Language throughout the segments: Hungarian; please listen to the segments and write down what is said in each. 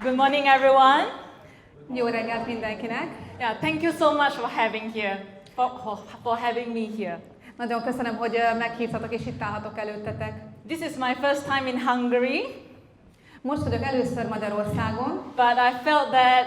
Good morning, everyone. Jó reggelt mindenkinek! Yeah, thank you so much for having having me here. Nagyon köszönöm, hogy meghívtatok és itt állhatok előttetek. This is my first time in Hungary, Most vagyok először Magyarországon, but I felt that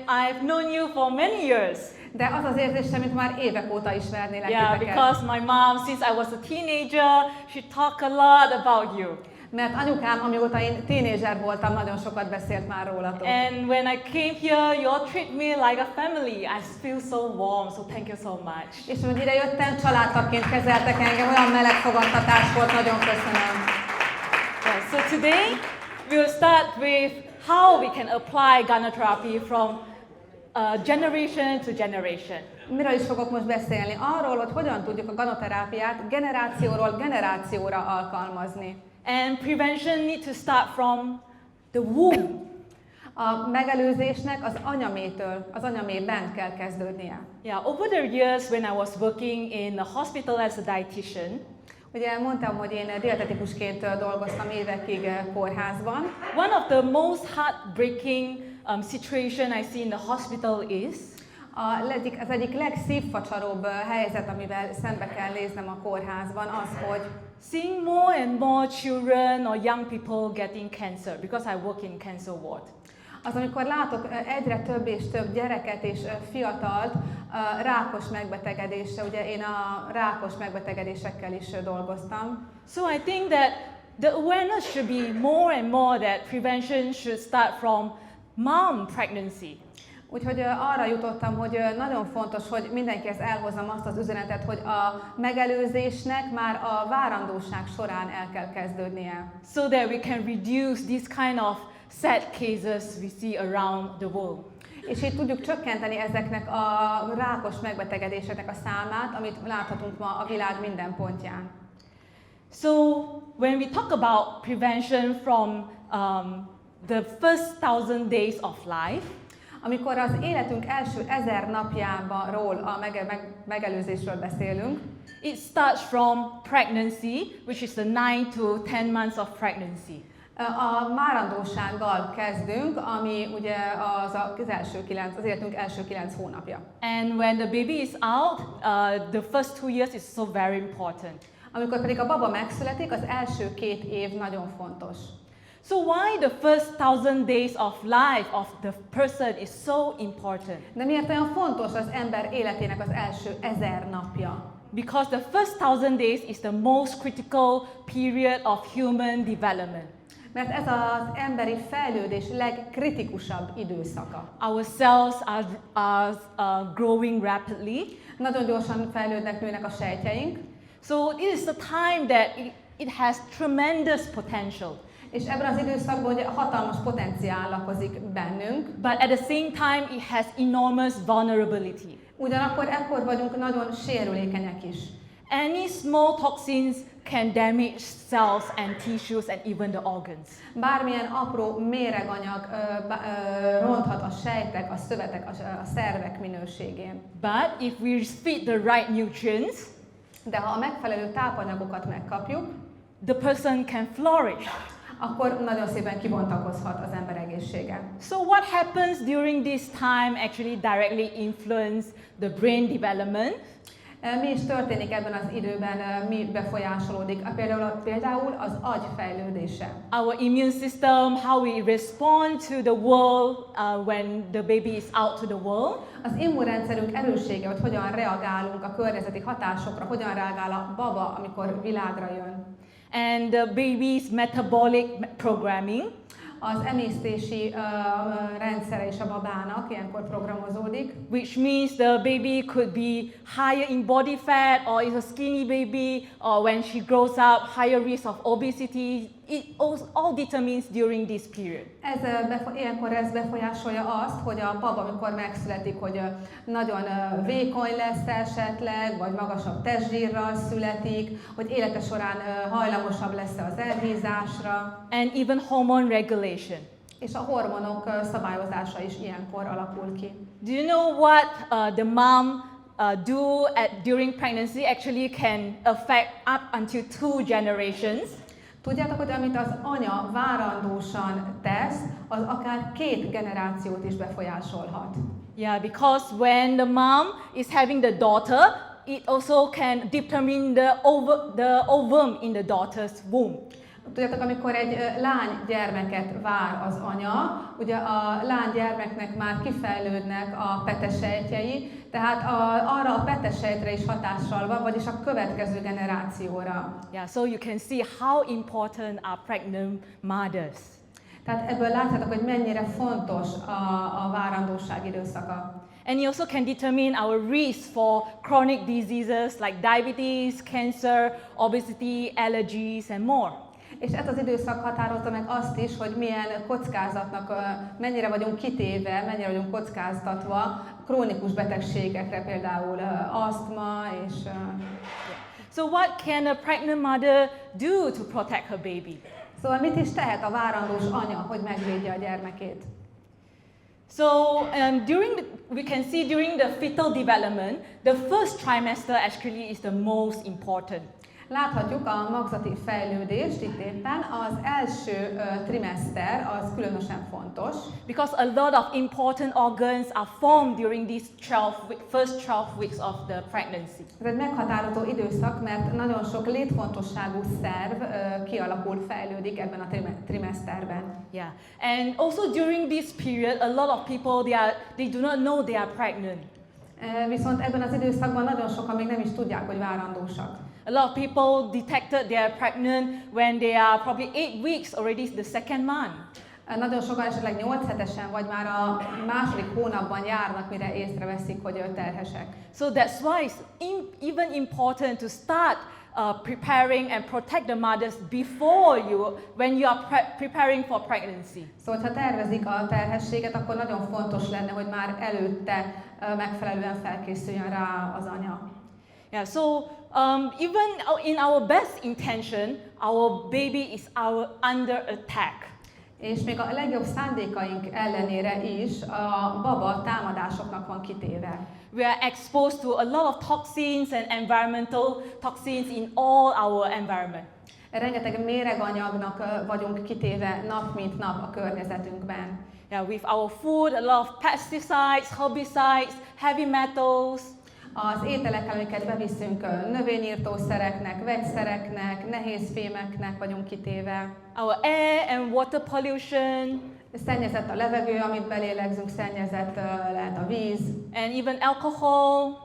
I've known you for many years. de az az érzésem, mint már évek óta ismernélek Yeah, titeket. because my mom, since I was a teenager, she talked a lot about you. Mert anyukám, amióta én tínézser voltam, nagyon sokat beszélt már rólatok. And when I came here, you all treat me like a family. I feel so warm, so thank you so much. És hogy ide jöttem, családtagként kezeltek engem, olyan meleg fogadtatás volt, nagyon köszönöm. Yeah, so today, we'll start with how we can apply Ganotherapy from generation to generation. Miről is fogok most beszélni? Arról, hogy hogyan tudjuk a ganoterápiát generációról generációra alkalmazni. And prevention needs to start from the womb. A megelőzésnek az anyamében kell kezdődnie. Yeah, over the years when I was working in a hospital as a dietitian, Ugye mondtam, hogy én dietetikusként dolgoztam évekig kórházban. one of the most heartbreaking situation I see in the hospital is Az egyik legszívfacsaróbb helyzet, amivel szembe kell néznem a kórházban, az, hogy seeing more and more children or young people getting cancer, because I work in cancer ward. az, amikor látok egyre több és több gyereket és fiatalt rákos megbetegedésre, ugye én a rákos megbetegedésekkel is dolgoztam. So I think that the awareness should be more and more that prevention should start from mom pregnancy. Úgyhogy arra jutottam, hogy nagyon fontos, hogy mindenkihez elhozzam azt az üzenetet, hogy a megelőzésnek már a várandóság során el kell kezdődnie. So that we can reduce these kind of sad cases we see around the world. És így tudjuk csökkenteni ezeknek a rákos megbetegedéseknek a számát, amit láthatunk ma a világ minden pontján. So when we talk about prevention from the first 1,000 days of life, Amikor az életünk első 1000 napjáról a megelőzésről beszélünk, it starts from pregnancy, which is the 9 to 10 months of pregnancy. a várandósággal kezdünk, ami ugye az életünk első 9 hónapja. And when the baby is out, the first 2 years is so very important. Amikor pedig a baba megszületik, az első 2 év nagyon fontos. So why the first 1,000 days of life of the person is so important? De miért olyan fontos az ember életének az első 1000 napja? Because the first 1,000 days is the most critical period of human development. Mert ez az emberi fejlődés legkritikusabb időszaka. Our cells are growing rapidly. Nagyon gyorsan fejlődnek, nőnek a sejtjeink, So it is the time that it has tremendous potential. és ebben az időszakban ugye hatalmas potenciál lakozik bennünk. But at the same time, it has enormous vulnerability. Ugyanakkor ekkor vagyunk nagyon sérülékenyek is. Any small toxins can damage cells and tissues and even the organs. Bármilyen apró méreganyag ronthat a sejtek, a szövetek, a szervek minőségén. But if we feed the right nutrients, De ha a megfelelő tápanyagokat megkapjuk, the person can flourish. akkor nagyon szépen kibontakozhat az ember egészsége. So what happens during this time actually directly influence the brain development. Mi is történik ebben az időben, mi befolyásolódik? Például az agy fejlődése. Our immune system, how we respond to the world when the baby is out to the world. Az immunrendszerünk erőssége, hogy hogyan reagálunk a környezeti hatásokra, hogyan reagál a baba, amikor világra jön. And the baby's metabolic programming. Az emésztési rendszere is a babának ilyenkor programozódik. Which means the baby could be higher in body fat, or is a skinny baby, or when she grows up, higher risk of obesity. It all determines during this period. Ilyenkor ez befolyásolja azt, hogy a baba, amikor megszületik, hogy nagyon vékony lesz esetleg, vagy magasabb testzsírral születik, hogy élete során hajlamosabb lesz az elhízásra. And even hormone regulation. És a hormonok szabályozása is ilyenkor alakul ki. Do you know what the mom during pregnancy actually can affect up until 2 generations? Tudjátok, hogy amit az anya várandósan tesz, az akár 2 generációt is befolyásolhat. Yeah, because when the mom is having the daughter, it also can determine the ovum in the daughter's womb. Tudjátok, amikor egy lánygyermeket vár az anya, ugye a lánygyermeknek már kifejlődnek a petesejtjei, tehát arra a petesejtre is hatással van, vagyis a következő generációra. Yeah, so you can see how important are pregnant mothers. Tehát ebből látjátok, hogy mennyire fontos a várandóság időszaka. And it also can determine our risk for chronic diseases like diabetes, cancer, obesity, allergies, and more. És ez az időszak határozza meg azt is, hogy milyen kockázatnak, mennyire vagyunk kitéve, mennyire vagyunk kockáztatva krónikus betegségekre, például asztma és... So what can a pregnant mother do to protect her baby? Szóval mit is tehet a várandós anya, hogy megvédje a gyermekét? So we can see during the fetal development, the first trimester actually is the most important. Láthatjuk a magzati fejlődést itt éppen, az első trimester az különösen fontos. Because a lot of important organs are formed during these first 12 weeks of the pregnancy. Ez egy meghatározó időszak, mert nagyon sok létfontosságú szerv kialakul, fejlődik ebben a trimeszterben. Yeah, and also during this period, a lot of people they do not know they are pregnant. Viszont ebben az időszakban nagyon sokan még nem is tudják, hogy várandósak. A lot of people detected they are pregnant when they are probably 8 weeks, already the second month. Nagyon sokan esetleg 8 hetesen, vagy már a második hónapban járnak, mire észreveszik, hogy terhesek. So that's why it's even important to start preparing and protect the mothers when you are preparing for pregnancy. Szóval, ha tervezik a terhességet, akkor nagyon fontos lenne, hogy már előtte megfelelően felkészüljön rá az anya. Yeah, so even in our best intention, our baby is under attack. És még a legjobb szándékaink ellenére is a baba támadásoknak van kitéve. We are exposed to a lot of toxins and environmental toxins in all our environment. Rengeteg méreganyagnak vagyunk kitéve nap mint nap a környezetünkben. Yeah, with our food, a lot of pesticides, herbicides, heavy metals. Az ételekkel, amiket beviszünk, növényírtószereknek, vegyszereknek, nehézfémeknek vagyunk kitéve. Our air and water pollution. Szennyezett a levegő, amit belélegzünk, szennyezett lehet a víz. And even alcohol.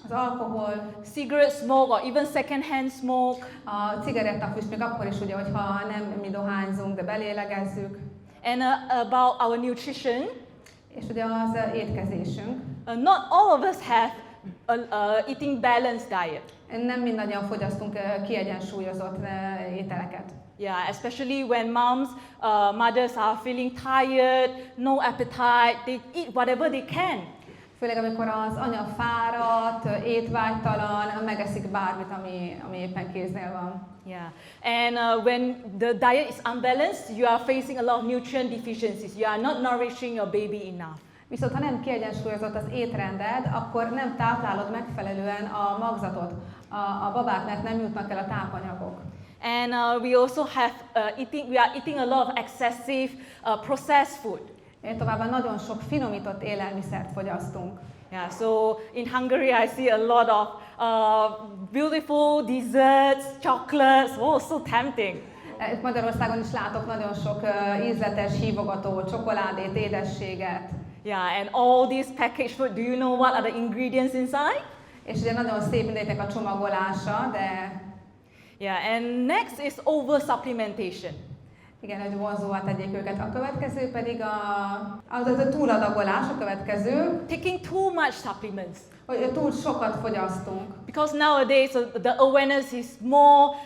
Az alkohol. Cigarette smoke or even second-hand smoke. A cigarettafüst még akkor is, ugye, hogyha nem mi dohányzunk, de belélegezzük. And about our nutrition. És ugye az étkezésünk. Not all of us have eating balanced diet. Nem mindannyian fogyasztunk kiegyensúlyozott ételeket. Yeah, especially when mothers are feeling tired, no appetite, they eat whatever they can. Főleg amikor az anya fáradt, étvágytalan, megeszik bármit, ami éppen kéznél van. Yeah, and when the diet is unbalanced, you are facing a lot of nutrient deficiencies. You are not nourishing your baby enough. Viszont ha nem kiegyensúlyozott az étrended, akkor nem táplálod megfelelően a magzatot a babák, mert nem jutnak el a tápanyagok. And we also have we are eating a lot of excessive processed food. Továbbá nagyon sok finomított élelmiszert fogyasztunk. Yeah, so in Hungary I see a lot of beautiful desserts, chocolates. Oh, so tempting. Itt Magyarországon is látok nagyon sok ízletes, hívogató csokoládét, édességet. Yeah, and all this packaged food, do you know what are the ingredients inside? És ugye nagyon szép mindegynek a csomagolása, de... Yeah, and next is oversupplementation. Igen, hogy vonzóvá tegyék őket. A következő pedig a túladagolás, a következő. Taking too much supplements. Hogy túl sokat fogyasztunk. Because nowadays the awareness is more,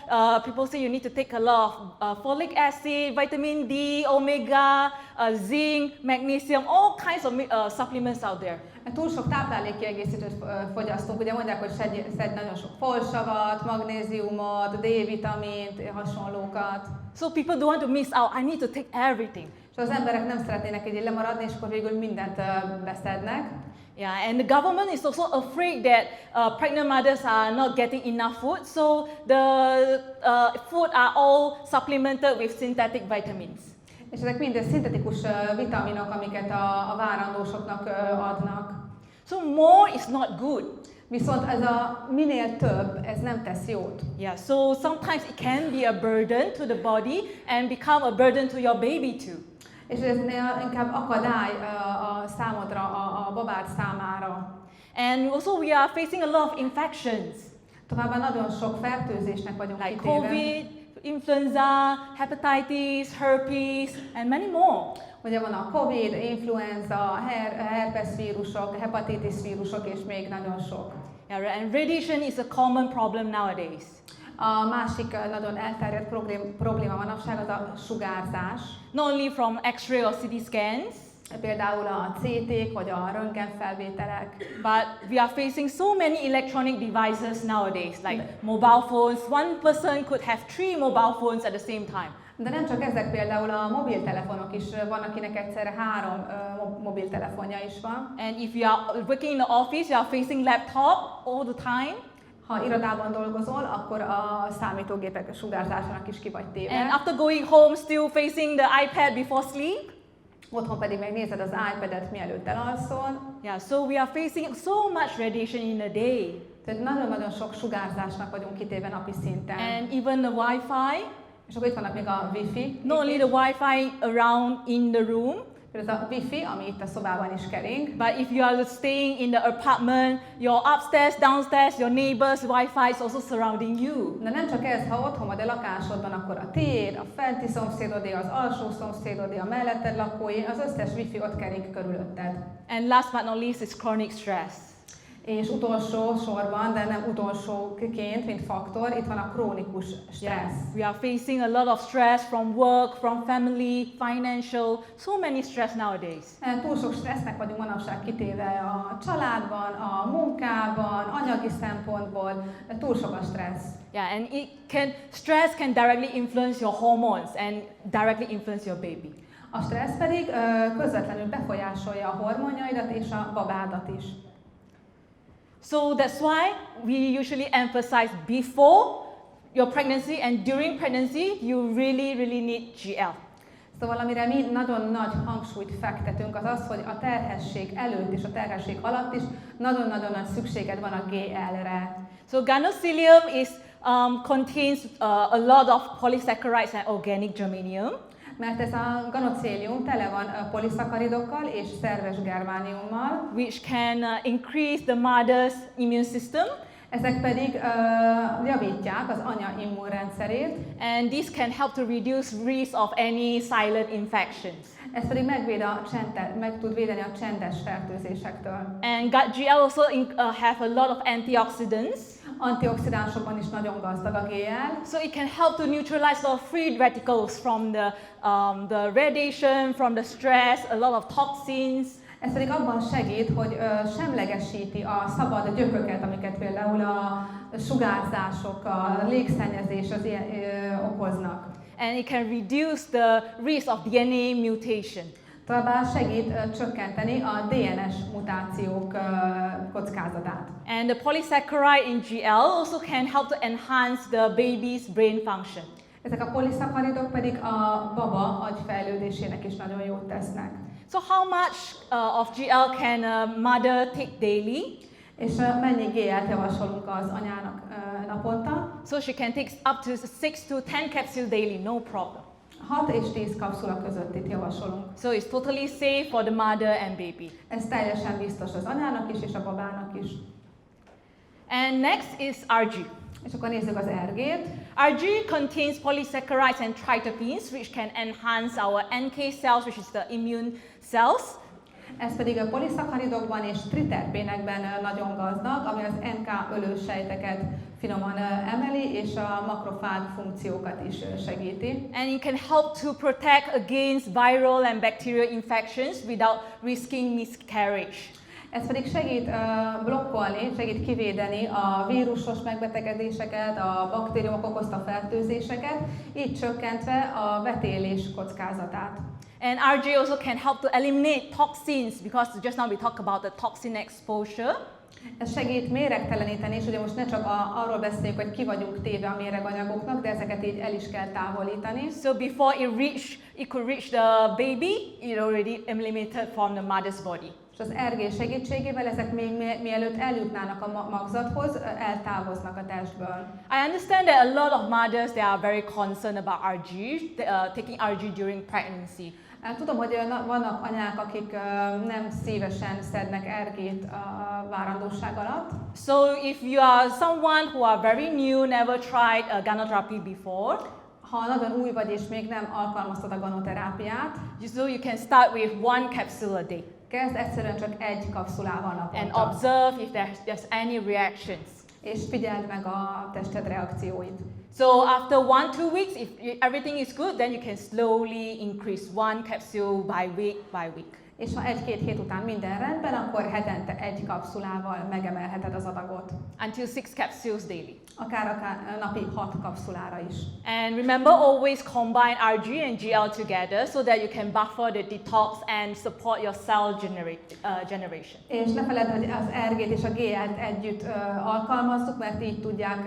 people say you need to take a lot of folic acid, vitamin D, omega, zinc, magnesium, all kinds of supplements out there. Túl sok táplálékkiegészítőt fogyasztunk, ugye mondják, hogy szedj nagyon sok folsavat, magnéziumot, D-vitamint, hasonlókat. So people don't want to miss out, I need to take everything. És az emberek nem szeretnének így lemaradni, és akkor végül mindent beszednek. Yeah, and the government is also afraid that pregnant mothers are not getting enough food, so the food are all supplemented with synthetic vitamins. És ezek mind szintetikus vitaminok, amiket a várandósoknak adnak. So more is not good. Viszont ez a minél több, ez nem tesz jót. Yeah, so sometimes it can be a burden to the body and become a burden to your baby too. És ez inkább akadály a számodra, a babád számára. And also we are facing a lot of infections. Továbbá nagyon sok fertőzésnek vagyunk Like kitéve. COVID, influenza, hepatitis, herpes, and many more. Ugye van a COVID, influenza, herpes vírusok, hepatitis vírusok és még nagyon sok. Yeah, and radiation is a common problem nowadays. A másik nagyon elterjedt probléma manapság az a sugárzás. Not only from X-ray or CT scans, Például a CT-k vagy a röntgenfelvételek. but we are facing so many electronic devices nowadays, like mobile phones. One person could have 3 mobile phones at the same time. De nem csak ezek, például a mobiltelefonok is, van akinek egyszerre 3 mobiltelefonja is van. And if you are working in the office, you are facing laptop all the time. Ha irodában dolgozol, akkor a számítógépek sugárzásának is ki vagy téve. And after going home, still facing the iPad before sleep. Otthon pedig megnézed az iPad-et, mielőtt elalszol. Yeah, so we are facing so much radiation in a day. Tehát nagyon-nagyon sok sugárzásnak vagyunk kitéve napi szinten. And even the Wi-Fi. És akkor itt vannak még a Wi-Fi. Not only the Wi-Fi around in the room, Ez a Wi-Fi, ami itt a szobában is kering. but if you are staying in the apartment, your upstairs, downstairs, your neighbors' Wi-Fi is also surrounding you. De nem csak ez, ha otthon vagy a lakásodban, akkor a tiéd, a fenti szomszédodé, az alsó szomszédodé, a melletted lakói, az összes Wi-Fi ott kering körülötted. And last but not least is chronic stress. És utolsó sorban, de nem utolsóként, mint faktor, itt van a krónikus stressz. We are facing a lot of stress from work, from family, financial, so many stress nowadays. Túl sok stressznek vagyunk manapság kitéve a családban, a munkában, anyagi szempontból, túl sok a stressz. Yeah, and stress can directly influence your hormones and directly influence your baby. A stressz pedig közvetlenül befolyásolja a hormonjaidat és a babádat is. So that's why we usually emphasize before your pregnancy and during pregnancy, you really need GL. Szóval amire mi nagyon nagy hangsúlyt fektetünk, az az, hogy a terhesség előtt és a terhesség alatt is nagyon-nagyon nagy szükséged van a GL-re. So Ganotherapy contains a lot of polysaccharides and organic germanium. Mert ez a ganocélium tele van poliszakaridokkal és szerves germániummal, which can increase the mother's immune system. Ezek pedig javítják az anya immunrendszerét. And this can help to reduce risk of any silent infections. Ez pedig meg tud védeni a csendes fertőzésektől. And GL also have a lot of antioxidants. Antioxidánsokban is nagyon gazdag a GL. So it can help to neutralize a lot of free radicals from the radiation, from the stress, a lot of toxins. Ez pedig abban segít, hogy semlegesíti a szabad gyököket, amiket például a sugárzások, a légszennyezés az ilyen, okoznak. And it can reduce the risk of DNA mutation. Továbbá segít csökkenteni a DNS mutációk kockázatát. And the polysaccharide in GL also can help to enhance the baby's brain function. Ezek a poliszaccharidok pedig a baba agyfejlődésének is nagyon jót tesznek. So how much of GL can a mother take daily? És mennyi GL-t javasolunk az anyának naponta? So she can take up to 6 to 10 capsules daily, no problem. 6 és 10 kapszula között itt javasolunk. So it's totally safe for the mother and baby. Ez teljesen biztos az anyának is és a babának is. And next is RG. És akkor nézzük az RG-t. RG contains polysaccharides and triterpenes, which can enhance our NK cells, which is the immune cells. Ez pedig a poliszaccharidokban és triterpénekben nagyon gazdag, ami az NK ölősejteket finoman emeli, és a makrofág funkciókat is segíti. And it can help to protect against viral and bacterial infections without risking miscarriage. Ez pedig segít blokkolni, segít kivédeni a vírusos megbetegedéseket, a baktériumok okozta fertőzéseket, így csökkentve a vetélés kockázatát. And RG also can help to eliminate toxins because just now we talked about the toxin exposure. Ez segít méregteleníteni, és ugye most ne csak arról beszéljünk, hogy ki vagyunk téve a méreganyagoknak, de ezeket így el is kell távolítani. So before it could reach the baby, it already eliminated from the mother's body. És az RG segítségével ezek még mielőtt eljutnának a magzathoz, eltávoznak a testből. I understand that a lot of mothers they are very concerned about RG, taking RG during pregnancy. Tudom, hogy vannak anyák, akik nem szívesen szednek RG-t a várandóság alatt. So if you are someone who are very new, never tried Ganotherapy before, ha nagyon új vagy és még nem alkalmaztad a ganoterápiát, so you can start with one capsule a day. Kezd egyszerűen csak egy kapszulával naponta. And observe if there's any reactions. És figyeld meg a tested reakcióit. So after 1-2 weeks, if everything is good, then you can slowly increase one capsule by week. És ha 1-2 hét után minden rendben, akkor hetente egy kapszulával megemelheted az adagot. Until 6 capsules daily. Akár napi 6 kapszulára is. And remember, always combine RG and GL together so that you can buffer the detox and support your cell generation. És ne feledd, hogy az RG-t és a GL-t együtt alkalmazzuk, mert így tudják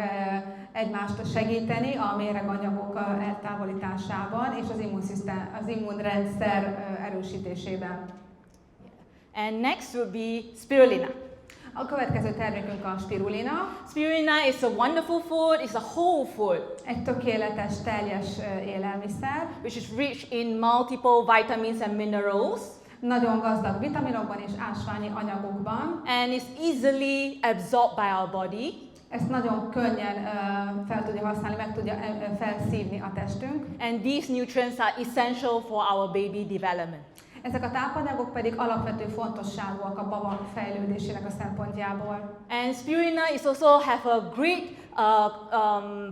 egymást segíteni a méreganyagok eltávolításában és az immunrendszer erősítésében. And next would be spirulina. A következő termékünk a spirulina. Spirulina is a wonderful food, it's a whole food. Egy tökéletes, teljes élelmiszer. Which is rich in multiple vitamins and minerals. Nagyon gazdag vitaminokban és ásványi anyagokban. And is easily absorbed by our body. Ezt nagyon könnyen fel tudja használni, meg tudja felszívni a testünk. And these nutrients are essential for our baby development. Ezek a tápanyagok pedig alapvető fontosságúak a baba fejlődésének a szempontjából. And spirulina is also have a great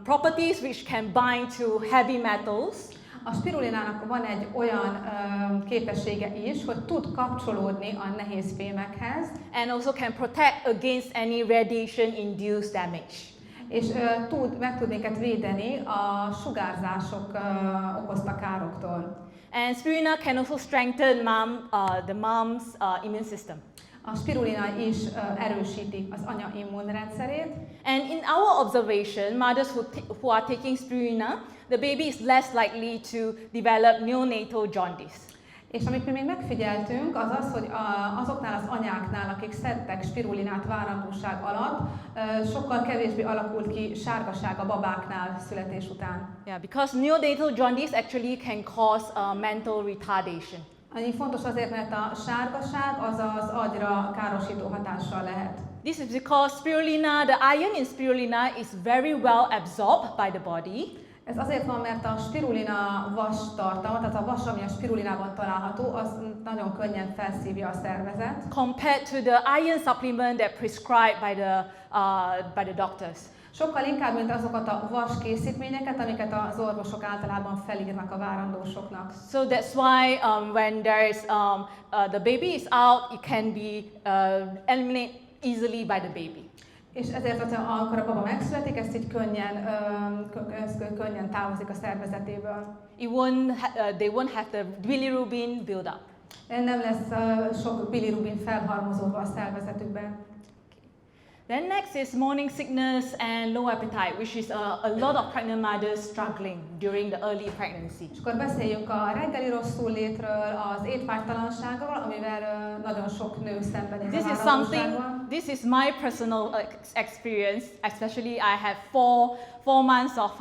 properties which can bind to heavy metals. A spirulinának van egy olyan képessége is, hogy tud kapcsolódni a nehéz fémekhez. And also can protect against any radiation-induced damage. És meg tud minket védeni a sugárzások okozta károktól. And spirulina can also strengthen the mom's immune system. A spirulina is erősíti az anya immunrendszerét. And in our observation, mothers who are taking spirulina, the baby is less likely to develop neonatal jaundice. És amit mi még megfigyeltünk, az az, hogy azoknál az anyáknál, akik szedtek spirulinát várandóság alatt, sokkal kevésbé alakult ki sárgaság a babáknál születés után. Yeah, because neonatal jaundice actually can cause mental retardation. Annyi fontos azért, mert a sárgaság az az agyra károsító hatással lehet. This is because spirulina, the iron in spirulina is very well absorbed by the body. Ez azért van, mert a spirulina vas tartalma, tehát a vas, ami a spirulinában található, az nagyon könnyen felszívja a szervezet. Compared to the iron supplement that prescribed by the doctors. Sokkal inkább, mint azokat a vas készítményeket, amiket az orvosok általában felírnak a várandósoknak. So that's why when the baby is out, it can be eliminated easily by the baby. És ezért, amikor a baba megszületik, ezt így könnyen távozik a szervezetéből. They won't have the bilirubin build up. Nem lesz sok bilirubin felhalmozódva a szervezetükben. Then next is morning sickness and low appetite, which is a lot of pregnant mothers struggling during the early pregnancy. És akkor beszéljünk a reggeli rosszullétről, az étvágytalanságról, amivel nagyon sok nő szembenéz a várandóságban. This is my personal experience, especially I have four months of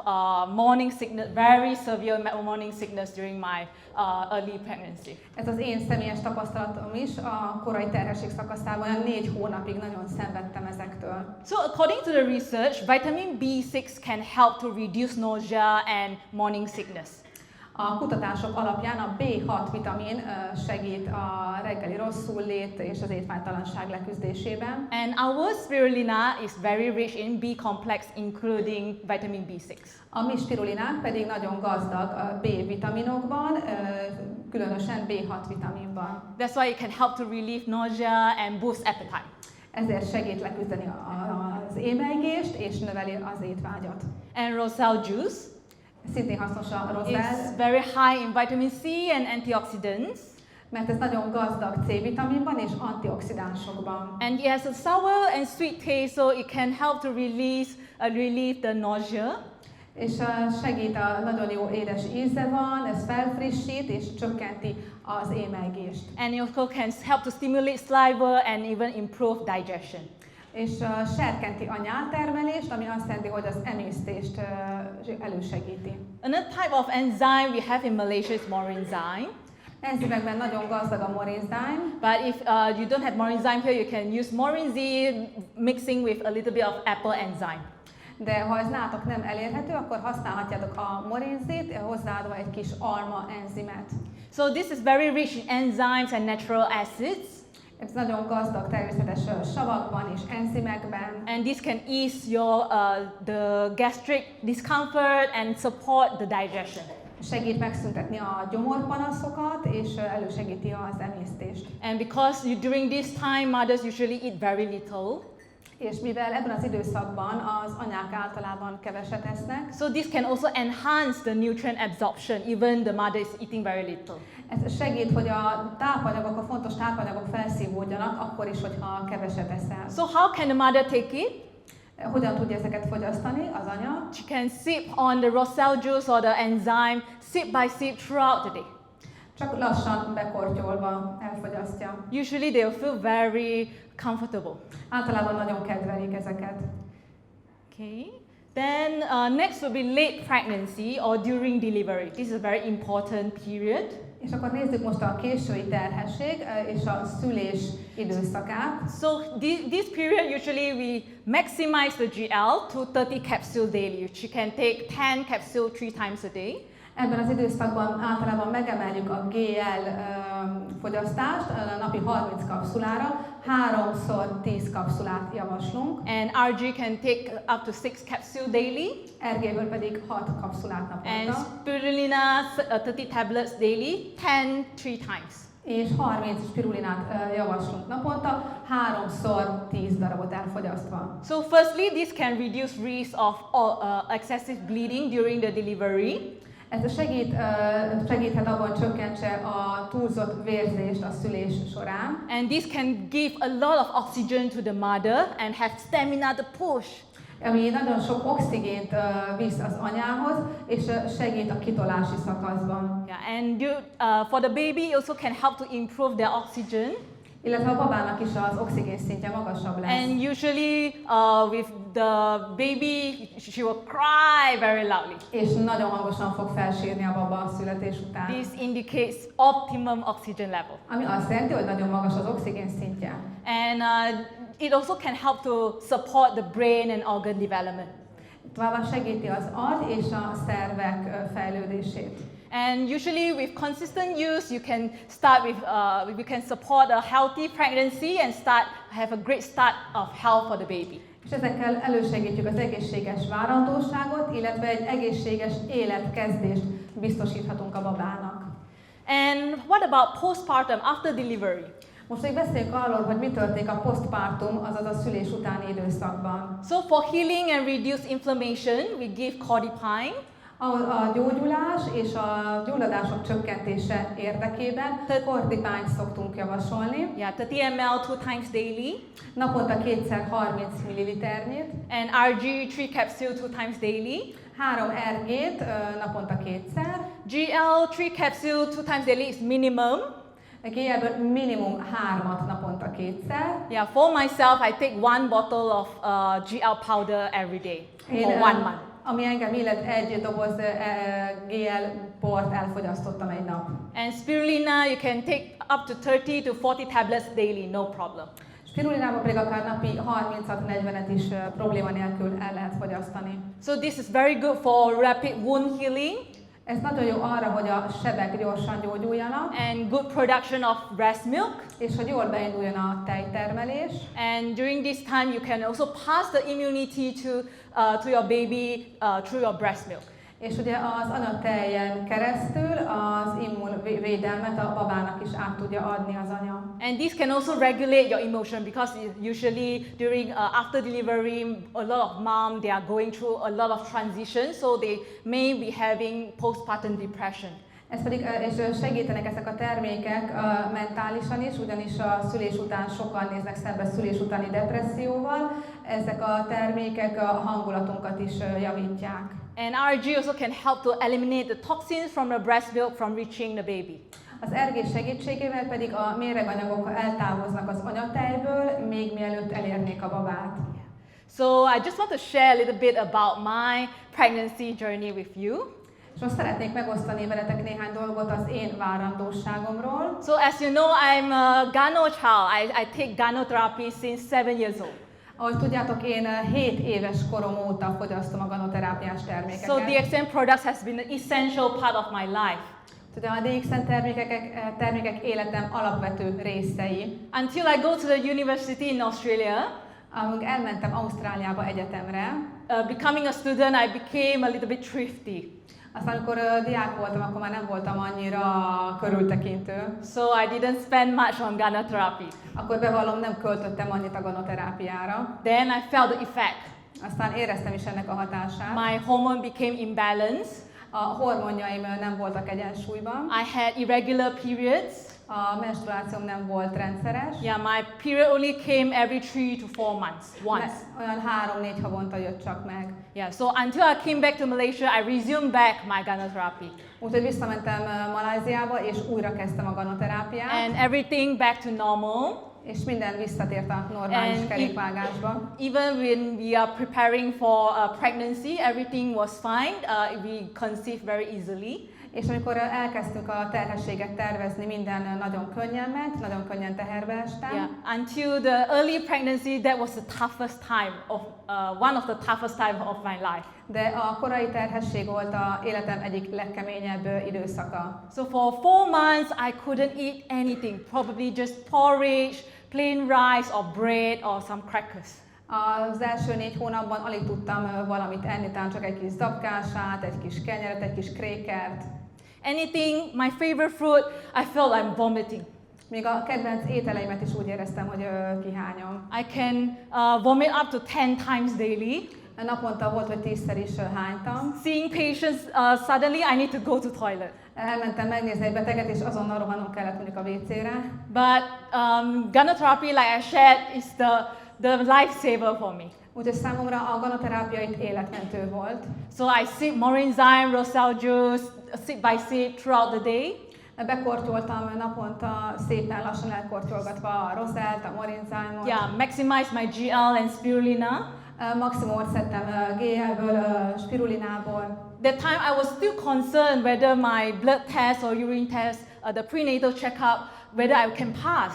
morning sickness, very severe morning sickness during my early pregnancy. Ez az én személyes tapasztalatom is, a korai terhesség szakaszában 4 hónapig nagyon szenvedtem ezektől. So according to the research, vitamin B6 can help to reduce nausea and morning sickness. A kutatások alapján a B6 vitamin segít a reggeli rosszullét és az étvágytalanság leküzdésében. And our spirulina is very rich in B complex, including vitamin B6. A mi spirulinánk pedig nagyon gazdag a B vitaminokban, különösen B6 vitaminban. That's why it can help to relieve nausea and boost appetite. Ezért segít leküzdeni az émelygést és növeli az étvágyat. And roselle juice Szintén hasznos a is rozell, very high in vitamin C and antioxidants. mert ez nagyon gazdag C-vitaminban és antioxidánsokban. And it has a sour and sweet taste, so it can help to relieve the nausea. És segít, nagyon jó édes íze van, ez felfrissít és csökkenti az émelygést. And it also can help to stimulate saliva and even improve digestion. És serkenti a nyáltermelést, ami azt jelenti, hogy az emésztést elősegíti. Another type of enzyme we have in Malaysia is morinzyme. Enzimekben nagyon gazdag a morinzyme, But if you don't have morinzyme here, you can use morinzyme mixing with a little bit of apple enzyme. de ha ez nálatok nem elérhető, akkor használhatjátok a morinzit, hozzáadva egy kis alma enzimet. So this is very rich in enzymes and natural acids. Ez nagyon gazdag természetes savakban és enzimekben, And this can ease your the gastric discomfort and support the digestion. segít megszüntetni a gyomorpanaszokat és elősegíti az emésztést. And because during this time, mothers usually eat very little, És mivel ebben az időszakban az anyák általában keveset esznek, so this can also enhance the nutrient absorption, even the mother is eating very little. ez segít, hogy a tápanyagok, a fontos tápanyagok felszívódjanak, akkor is, hogyha keveset eszel. So how can the mother take it? Hogyan tudja ezeket fogyasztani az anya? She can sip on the roselle juice or the enzyme, sip by sip throughout the day. Csak lassan bekortyolva elfogyasztja. Usually they will feel very comfortable. Általában nagyon kedvelik ezeket. Okay. Then next will be late pregnancy or during delivery. This is a very important period. És akkor nézzük most a késői terhesség és a szülés időszakát. So this period usually we maximize the GL to 30 capsule daily. She can take 10 capsule 3 times a day. Ebben az időszakban általában megemeljük a GL fogyasztást a napi 30 kapszulára, 3-szor 10 kapszulát javaslunk. And RG can take up to 6 capsule daily. RG-ből pedig 6 kapszulát And naponta. spirulina 30 tablets daily, 10 3 times. És 30 spirulinát javaslunk naponta, 3-szor 10 darabot elfogyasztva. So firstly, this can reduce risk of excessive bleeding during the delivery. Ez segíthet abban, hogy csökkentse a túlzott vérzést a szülés során. And this can give a lot of oxygen to the mother and have stamina to push. Ami nagyon sok oxigént visz az anyához, és segít a kitolási szakaszban. Yeah, and for the baby, it also can help to improve their oxygen. Illetve a babának is az oxigén szintje magasabb lesz. And usually with the baby, she will cry very loudly. És nagyon hangosan fog felsírni a baba a születés után. This indicates optimum oxygen level. Ami azt jelenti, hogy nagyon magas az oxigén szintje. And it also can help to support the brain and organ development. Továbbá segíti az agy és a szervek fejlődését. And usually with consistent use, you can start with, we can support a healthy pregnancy and have a great start of health for the baby. És ezekkel elősegítjük az egészséges várandóságot, illetve egy egészséges életkezdést biztosíthatunk a babának. And what about postpartum, after delivery? Most még beszéljünk arról, hogy mi történik a postpartum, azaz a szülés utáni időszakban. So for healing and reduce inflammation, we give codipine. A gyógyulás és a gyulladások csökkentése érdekében kortipányt szoktunk javasolni. Yeah, 30 ml 2 times daily. Naponta kétszer 30 ml-nyit. And RG 3 capsule 2 times daily. 3 RG-t naponta kétszer. GL 3 capsule 2 times daily is minimum. GL-ből minimum 3-at naponta kétszer. Yeah, for myself, I take 1 bottle of GL powder every day for 1 month. Ami engem illet, egy doboz GL port elfogyasztottam egy nap. And spirulina, you can take up to 30 to 40 tablets daily, no problem. Spirulinában pedig akár napi 36-40-et is probléma nélkül el lehet fogyasztani. So this is very good for rapid wound healing. Ez nagyon jó arra, hogy a sebek gyorsan gyógyuljanak, And good production of breast milk. és hogy jól beinduljon a tejtermelés. And during this time, you can also pass the immunity to your baby through your breast milk. És ugye az anyatejen keresztül az immunvédelmet a babának is át tudja adni az anya. And this can also regulate your emotion because usually during after delivery, a lot of mom they are going through a lot of transitions, so they may be having postpartum depression. Ez pedig, és segítenek ezek a termékek mentálisan is, ugyanis a szülés után sokan néznek szembe szülés utáni depresszióval. Ezek a termékek a hangulatunkat is javítják. And RG also can help to eliminate the toxins from the breast milk from reaching the baby. Az RG segítségével pedig a méreganyagok eltávoznak az anyatejből, még mielőtt elérnék a babát. So I just want to share a little bit about my pregnancy journey with you. És most szeretnék megosztani veletek néhány dolgot az én várandóságomról. So as you know, I'm a Gano child. I take Ganotherapy since 7 years old. Ahogy tudjátok, én 7 éves korom óta fogyasztom a ganoterápiás termékeket. So DXN products has been an essential part of my life. Ugye a DXN termékek életem alapvető részei. Until I go to the university in Australia. Amíg elmentem Ausztráliába egyetemre. Becoming a student, I became a little bit thrifty. Aztán, amikor diák voltam, akkor már nem voltam annyira körültekintő. So I didn't spend much on Ganotherapy. Akkor bevallom, nem költöttem annyit a ganoterápiára. Then I felt the effect. Aztán éreztem is ennek a hatását. My hormone became imbalanced. A hormonjaim nem voltak egyensúlyban. I had irregular periods. A menstruációm nem volt rendszeres. Yeah, my period only came every 3 to 4 months, once. Olyan 3-4 havonta jött csak meg. Yeah, so until I came back to Malaysia, I resumed back my Ganotherapy. Úgyhogy visszamentem Malajziába, és újra kezdtem a ganoterápiát. And everything back to normal. És minden visszatért a normális kerékvágásba. Even when we are preparing for pregnancy, everything was fine. We conceived very easily. És amikor elkezdtük a terhességet tervezni, minden nagyon könnyen ment, nagyon könnyen teherbe estem. Yeah, until the early pregnancy, that was the toughest time of one of the toughest time of my life. De a korai terhesség volt a életem egyik legkeményebb időszaka. So for 4 months, I couldn't eat anything, probably just porridge, plain rice or bread or some crackers. Az első 4 hónapban alig tudtam valamit enni, talán csak egy kis zapkását, egy kis kenyeret, egy kis krékert. Anything, my favorite fruit, I felt I'm vomiting. Még a kedvenc ételeimet is úgy éreztem, hogy kihányom. I can vomit up to 10 times daily. Naponta volt, hogy 10-szer is hánytam. Seeing patients, suddenly I need to go to toilet. Elmentem megnézni egy beteget, és azonnal rohannom kellett mondjuk a WC-re. But Ganotherapy, like I shared, is the lifesaver for me. Úgyhogy számomra a ganoterápia itt életmentő volt. So I sip Morinzyme, Rosal juice, sip by sip throughout the day. Bekortyoltam naponta, szépen lassan elkortyolgatva a Roselt, a Morinzyme-ot. Yeah, maximize my GL and spirulina. Maximumot szedtem GL-ből, spirulinából. That time I was still concerned whether my blood test or urine test, the prenatal checkup, whether I can pass.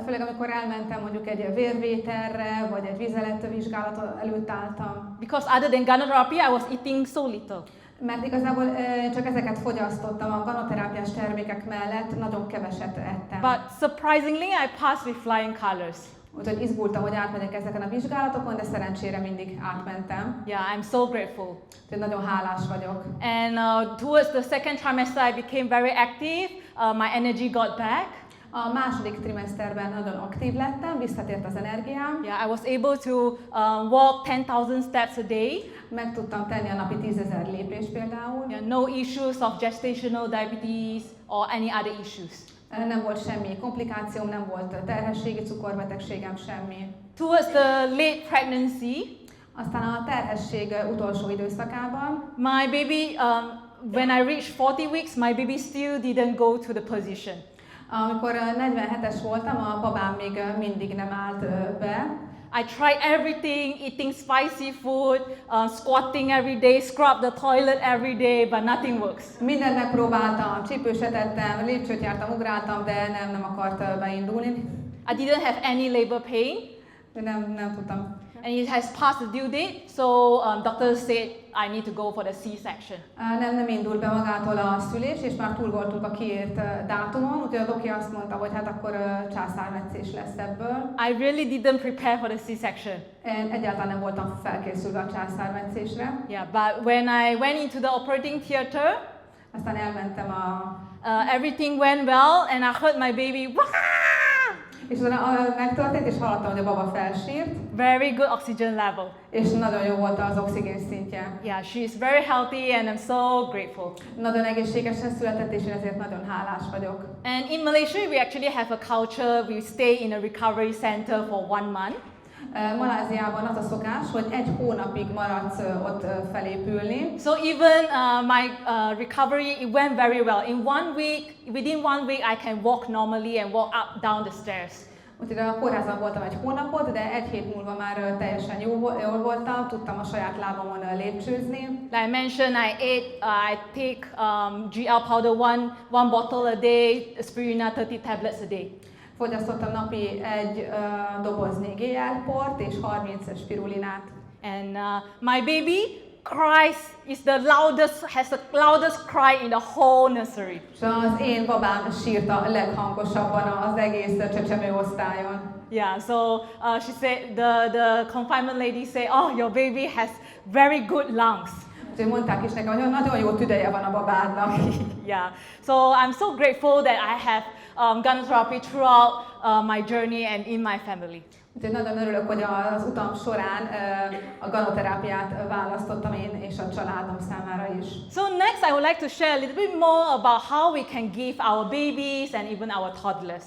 Főleg amikor elmentem mondjuk egy vérvételre, vagy egy vizelettvizsgálat előtt álltam. Because other than Ganotherapy, I was eating so little. Mert igazából csak ezeket fogyasztottam a ganoterápiás termékek mellett, nagyon keveset ettem. But surprisingly, I passed with flying colors. Úgyhogy izgultam, hogy átmegyek ezeken a vizsgálatokon, de szerencsére mindig átmentem. Yeah, I'm so grateful. Úgyhogy nagyon hálás vagyok. And towards the second trimester, I became very active. My energy got back. A második trimeszterben nagyon aktív lettem, visszatért az energiám. Yeah, I was able to walk 10,000 steps a day. Meg tudtam tenni a napi 10,000 lépést például. Yeah, no issues of gestational diabetes or any other issues. Nem volt semmi komplikációm, nem volt terhességi cukorbetegségem, semmi. Towards the late pregnancy, aztán a terhesség utolsó időszakában, my baby, when I reached 40 weeks, my baby still didn't go to the position. Amikor 47-es voltam, a babám még mindig nem állt be. I tried everything, eating spicy food, squatting every day, scrub the toilet every day, but nothing works. Mindent megpróbáltam, csípős etettem, lépcsőt jártam, ugráltam, de nem akart beindulni. I didn't have any labor pain. Nem tudtam And it has passed the due date, so doctor said I need to go for the C-section. Nem indult be magától a szülés, és már túl voltunk a kiírt dátumon, úgyhogy a doki azt mondta, hogy hát akkor császármetszés lesz ebből. I really didn't prepare for the C-section. Én egyáltalán nem voltam felkészülve a császármetszésre. Yeah, but when I went into the operating theater, Aztán elmentem everything went well, and I heard my baby. Wah! és utána megtörtént, és hallottam, hogy a baba felsírt, Very good oxygen level. és nagyon jó volt az oxigén szintje. Yeah, she's very healthy, and I'm so grateful. Nagyon egészségesen született, és én ezért nagyon hálás vagyok. And in Malaysia, we actually have a culture. We stay in a recovery center for 1 month. Maláziában az a szokás, hogy 1 hónapig maradsz ott felépülni. So even my recovery, it went very well. Within 1 week, I can walk normally and walk up down the stairs. Úgyhogy a kórházban voltam 1 hónapot, de 1 hét múlva már teljesen jól voltam, tudtam a saját lábamon lépcsőzni. Like I mentioned, I take GL powder one bottle a day, aspirina 30 tablets a day. Fogyasztottam napi 1 doboznyi GL-port és 30 spirulinát. And my baby has the loudest cry in the whole nursery. És az én babám sírt a leghangosabban az egész csecsemőosztályon. Yeah, so she said, the confinement lady said, oh, your baby has very good lungs. Úgyhogy mondták is nekem, hogy nagyon jó tüdeje van a babádnak. Yeah, so I'm so grateful that I have Ganotherapy throughout my journey and in my family. Úgyhogy nagyon örülök, hogy az utam során a ganoterápiát választottam én és a családom számára is. So next I would like to share a little bit more about how we can give our babies and even our toddlers.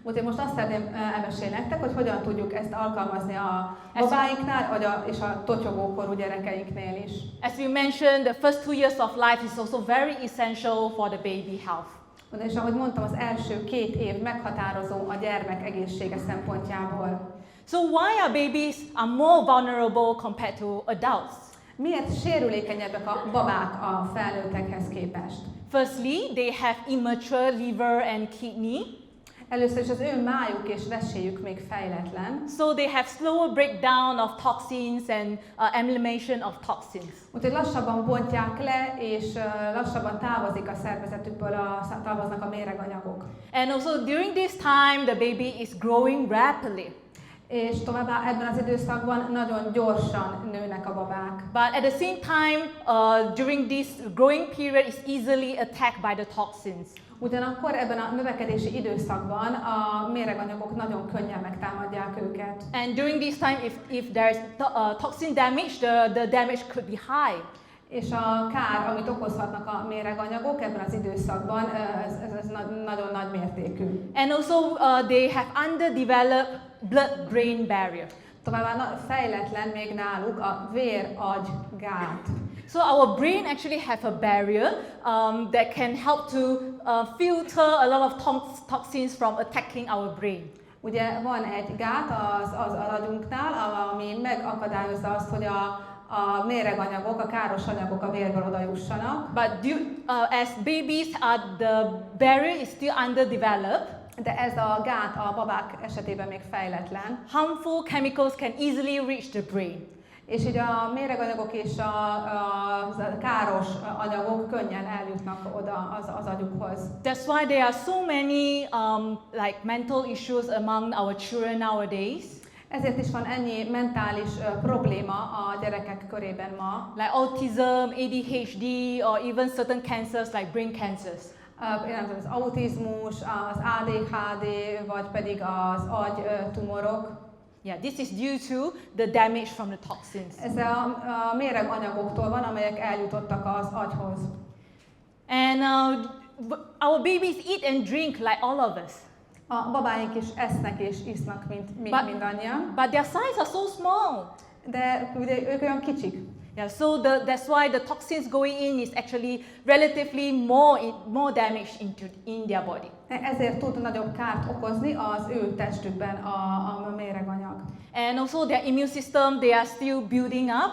Úgyhogy most azt szeretném elmesélni nektek, hogy hogyan tudjuk ezt alkalmazni a babáinknál, és a totyogókorú gyerekeinknél is. As we mentioned, the first 2 years of life is also very essential for the baby health. És ahogy mondtam, az első 2 év meghatározó a gyermek egészsége szempontjából. So why are babies are more vulnerable compared to adults? Miért sérülékenyebbek a babák a felnőttekhez képest? Firstly, they have immature liver and kidney. Először is az ő májuk és veséjük még fejletlen. So they have slower breakdown of toxins and elimination of toxins. Úgyhogy lassabban bontják le, és lassabban távozik a szervezetükből, távoznak a méreganyagok. And also during this time, the baby is growing rapidly. És továbbá ebben az időszakban nagyon gyorsan nőnek a babák. But at the same time, during this growing period, is easily attacked by the toxins. Ugyanakkor ebben a növekedési időszakban a méreganyagok nagyon könnyen megtámadják őket. And during this time, if there is toxin damage, the damage could be high. És a kár, amit okozhatnak a méreganyagok ebben az időszakban, ez nagyon nagy mértékű. And also they have underdeveloped blood-brain barrier. Továbbá fejletlen még náluk a vér-agy gát. So our brain actually have a barrier that can help to filter a lot of toxins from attacking our brain. Ugye van egy gát az agyunknál, ami megakadályozza azt, hogy a méreganyagok, a káros anyagok a vérből odajussanak. But as babies, the barrier is still underdeveloped. De ez a gát a babák esetében még fejletlen. Harmful chemicals can easily reach the brain. És így a méreganyagok és a káros anyagok könnyen eljutnak oda az agyukhoz. That's why there are so many like mental issues among our children nowadays. Ezért is van ennyi mentális probléma a gyerekek körében ma. Like autism, ADHD, or even certain cancers like brain cancers. Az autizmus, az ADHD, vagy pedig az agytumorok. Yeah, this is due to the damage from the toxins. Ez a méreganyagoktól van, amelyek eljutottak az agyhoz. And our babies eat and drink like all of us. A babáink is esznek és isznak, mint mindannyian. But their size are so small. De ugye ők olyan kicsik. Yeah, so that's why the toxins going in is actually relatively more damage in their body. Ezért tud nagyobb kárt okozni az ő testükben a méreganyag. And also their immune system, they are still building up.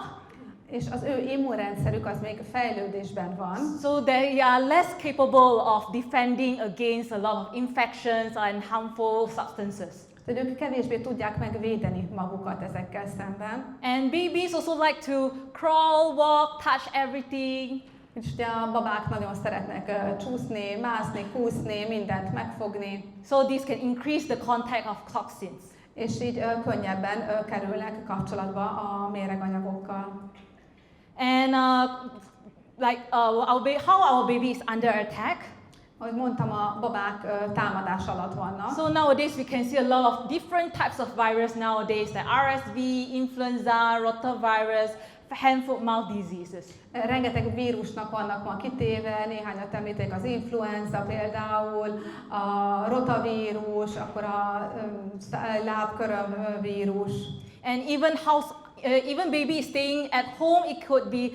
És az ő immunrendszerük az még fejlődésben van. So they are less capable of defending against a lot of infections and harmful substances. hogy ők kevésbé tudják megvédeni magukat ezekkel szemben. And babies also like to crawl, walk, touch everything. És ugye a babák nagyon szeretnek csúszni, mászni, kúszni, mindent megfogni. So this can increase the contact of toxins. És így könnyebben kerülnek kapcsolatba a méreganyagokkal. And how our baby is under attack. Ahogy mondtam, a babák támadás alatt vannak. So nowadays we can see a lot of different types of virus nowadays, like RSV, influenza, rotavirus, hand, foot, mouth diseases. Rengeteg vírusnak vannak ma kitéve, néhányat említek, az influenza például, a rotavírus, akkor a lábköröm vírus. And even baby staying at home, it could be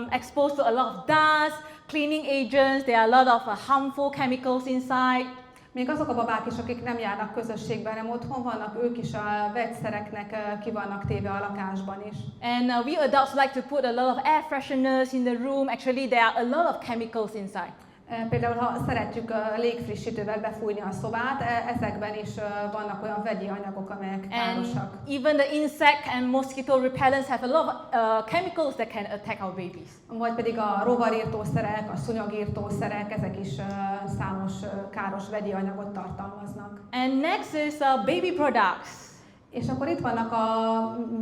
exposed to a lot of dust, cleaning agents. There are a lot of harmful chemicals inside. Még azok a babák is, akik nem járnak közösségben, nem otthon vannak, ők is a vegyszereknek ki vannak téve a lakásban is. And we adults like to put a lot of air fresheners in the room. Actually, there are a lot of chemicals inside. Például, ha szeretjük légfrissítővel befújni a szobát, ezekben is vannak olyan vegyi anyagok, amelyek károsak. And even the insect and mosquito repellents have a lot of chemicals that can attack our babies. Vagy pedig a rovarírtószerek, a szúnyogírtószerek, ezek is számos káros vegyi anyagot tartalmaznak. And next is baby products. És akkor itt vannak a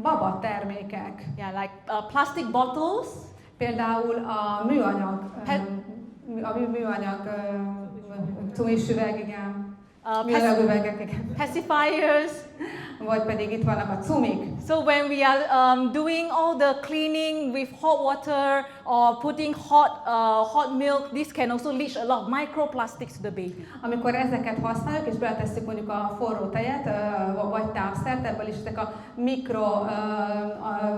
baba termékek. Yeah, like plastic bottles. Például a műanyag, cumisüveg, igen. Műanyag üvegek, igen. Pacifiers. Vagy pedig itt vannak a cumik. So when we are doing all the cleaning with hot water or putting hot milk, this can also leach a lot of microplastics to the baby. Amikor ezeket használjuk és beletesszük mondjuk a forró tejet, vagy távszert, ebből is ezek a